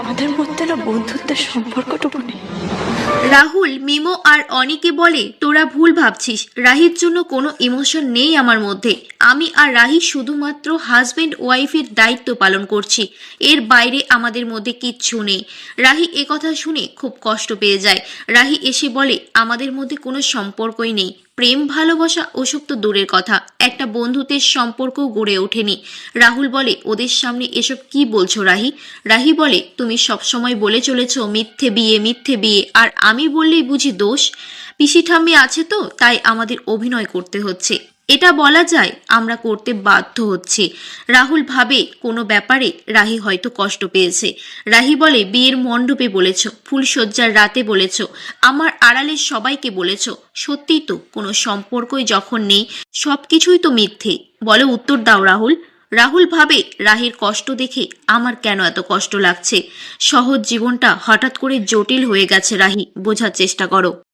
আমাদের মধ্যে না বন্ধুত্বের সম্পর্কটুকু নেই। রাহুল মিমো আর অনিকে বলে, তোরা ভুল ভাবছিস, রাহির জন্য কোনো ইমোশন নেই আমার মধ্যে। আমি আর রাহি শুধুমাত্র হাজব্যান্ড ওয়াইফের দায়িত্ব পালন করছি, এর বাইরে আমাদের মধ্যে কিচ্ছু নেই। রাহি একথা শুনে খুব কষ্ট পেয়ে যায়। রাহি এসে বলে, আমাদের মধ্যে কোনো সম্পর্কই নেই, প্রেম ভালোবাসা ওসব তো দূরের কথা, একটা বন্ধুত্বের সম্পর্কও গড়ে ওঠেনি। রাহুল বলে, ওদের সামনে এসব কি বলছো রাহি? রাহি বলে, তুমি সবসময় বলে চলেছ মিথ্যে বিয়ে মিথ্যে বিয়ে, আর আমি বললেই বুঝি দোষ? পিসি ঠাম্মি আছে তো, তাই আমাদের অভিনয় করতে হচ্ছে, এটা বলা যায়, আমরা করতে বাধ্য হচ্ছি। রাহুল ভাবে কোনো ব্যাপারে রাহি হয়তো কষ্ট পেয়েছে। রাহি বলে, বিয়ের মণ্ডপে বলেছ, ফুলশয্যার রাতে বলেছ, আমার আড়ালের সবাইকে বলেছ, সত্যিই তো কোনো সম্পর্কই যখন নেই, সবকিছুই তো মিথ্যে। বলে, উত্তর দাও রাহুল। রাহুল ভাবে, রাহির কষ্ট দেখে আমার কেন এত কষ্ট লাগছে? সহজ জীবনটা হঠাৎ করে জটিল হয়ে গেছে রাহি, বোঝার চেষ্টা করো।